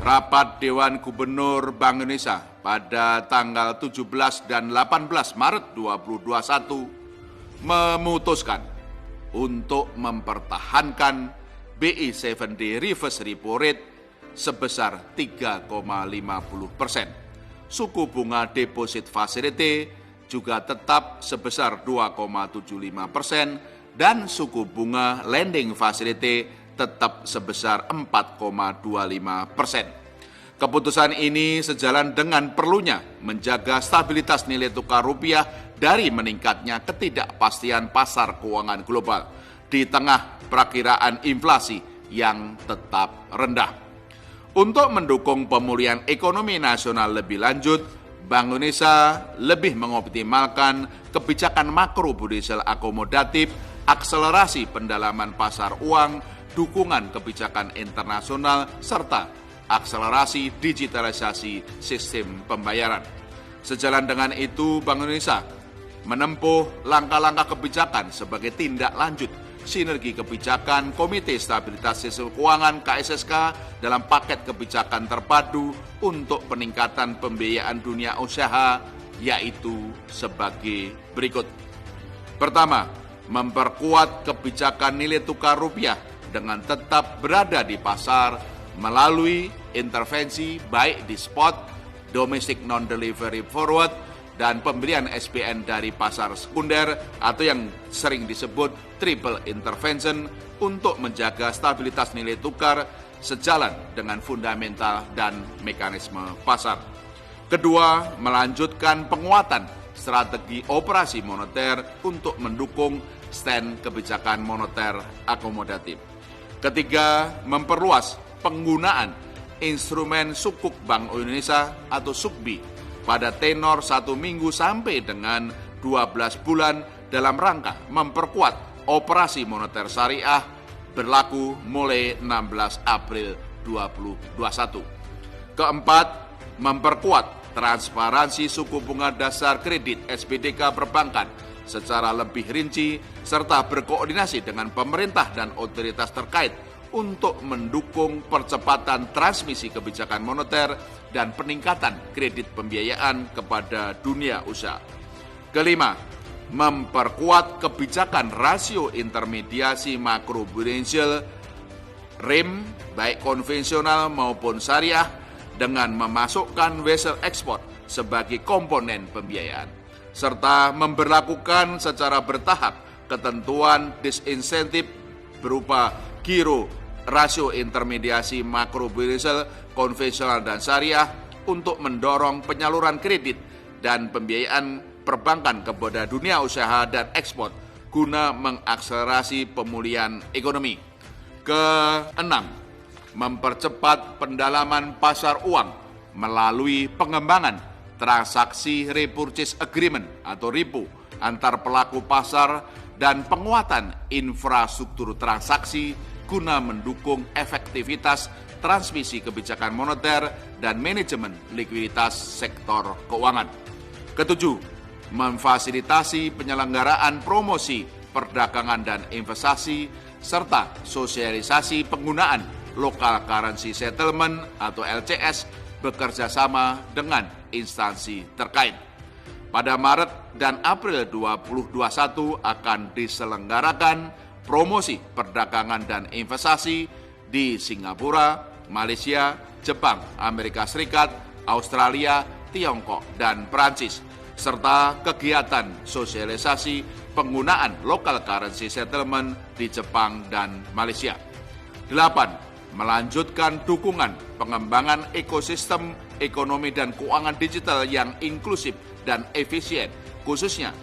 Rapat Dewan Gubernur Bank Indonesia pada tanggal 17 dan 18 Maret 2021 memutuskan untuk mempertahankan BI 7-day reverse repo rate sebesar 3,50%. Suku bunga deposit facility juga tetap sebesar 2,75% dan suku bunga lending facility tetap sebesar 4,25%. Keputusan ini sejalan dengan perlunya menjaga stabilitas nilai tukar rupiah dari meningkatnya ketidakpastian pasar keuangan global di tengah perakiraan inflasi yang tetap rendah. Untuk mendukung pemulihan ekonomi nasional lebih lanjut, Bank Indonesia lebih mengoptimalkan kebijakan makro-prudensial akomodatif, akselerasi pendalaman pasar uang, dukungan kebijakan internasional, serta akselerasi digitalisasi sistem pembayaran. Sejalan dengan itu, Bank Indonesia menempuh langkah-langkah kebijakan sebagai tindak lanjut sinergi kebijakan Komite Stabilitas Sistem Keuangan KSSK dalam paket kebijakan terpadu untuk peningkatan pembiayaan dunia usaha, yaitu sebagai berikut. Pertama, memperkuat kebijakan nilai tukar rupiah dengan tetap berada di pasar melalui intervensi baik di spot, domestic non-delivery forward, dan pembelian SPN dari pasar sekunder atau yang sering disebut triple intervention untuk menjaga stabilitas nilai tukar sejalan dengan fundamental dan mekanisme pasar. Kedua, melanjutkan penguatan strategi operasi moneter untuk mendukung stand kebijakan moneter akomodatif. Ketiga, memperluas penggunaan instrumen sukuk Bank Indonesia atau SUKBI pada tenor 1 minggu sampai dengan 12 bulan dalam rangka memperkuat operasi moneter syariah berlaku mulai 16 April 2021. Keempat, memperkuat transparansi suku bunga dasar kredit SBDK perbankan secara lebih rinci serta berkoordinasi dengan pemerintah dan otoritas terkait untuk mendukung percepatan transmisi kebijakan moneter dan peningkatan kredit pembiayaan kepada dunia usaha. Kelima, memperkuat kebijakan rasio intermediasi makroprudensial RIM baik konvensional maupun syariah dengan memasukkan wesel ekspor sebagai komponen pembiayaan serta memberlakukan secara bertahap ketentuan disinsentif berupa giro rasio intermediasi makroprudensial konvensional dan syariah untuk mendorong penyaluran kredit dan pembiayaan perbankan kepada dunia usaha dan ekspor guna mengakselerasi pemulihan ekonomi. Keenam, mempercepat pendalaman pasar uang melalui pengembangan transaksi repurchase agreement atau repo antar pelaku pasar dan penguatan infrastruktur transaksi guna mendukung efektivitas transmisi kebijakan moneter dan manajemen likuiditas sektor keuangan. Ketujuh, memfasilitasi penyelenggaraan promosi perdagangan dan investasi serta sosialisasi penggunaan local currency settlement atau LCS bekerja sama dengan instansi terkait. Pada Maret dan April 2021 akan diselenggarakan promosi perdagangan dan investasi di Singapura, Malaysia, Jepang, Amerika Serikat, Australia, Tiongkok, dan Perancis, serta kegiatan sosialisasi penggunaan local currency settlement di Jepang dan Malaysia. 8. Melanjutkan dukungan pengembangan ekosistem ekonomi dan keuangan digital yang inklusif dan efisien, khususnya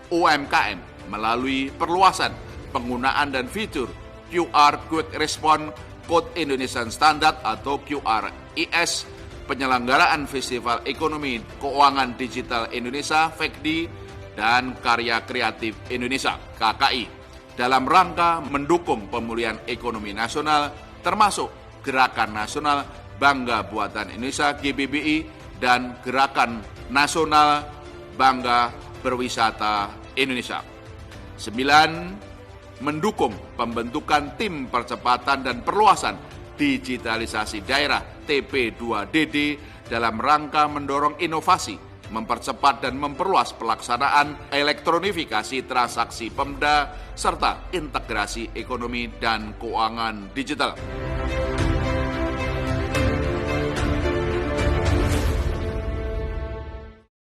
UMKM, melalui perluasan penggunaan dan fitur QR Quick Response Code Indonesian Standard atau QRIS, penyelenggaraan Festival Ekonomi Keuangan Digital Indonesia (FEKDI) dan Karya Kreatif Indonesia (KKI) dalam rangka mendukung pemulihan ekonomi nasional termasuk Gerakan Nasional Bangga Buatan Indonesia GBBI dan Gerakan Nasional Bangga Berwisata Indonesia. 9. Mendukung pembentukan tim percepatan dan perluasan digitalisasi daerah TP2DD dalam rangka mendorong inovasi, mempercepat dan memperluas pelaksanaan elektronifikasi transaksi Pemda, serta integrasi ekonomi dan keuangan digital.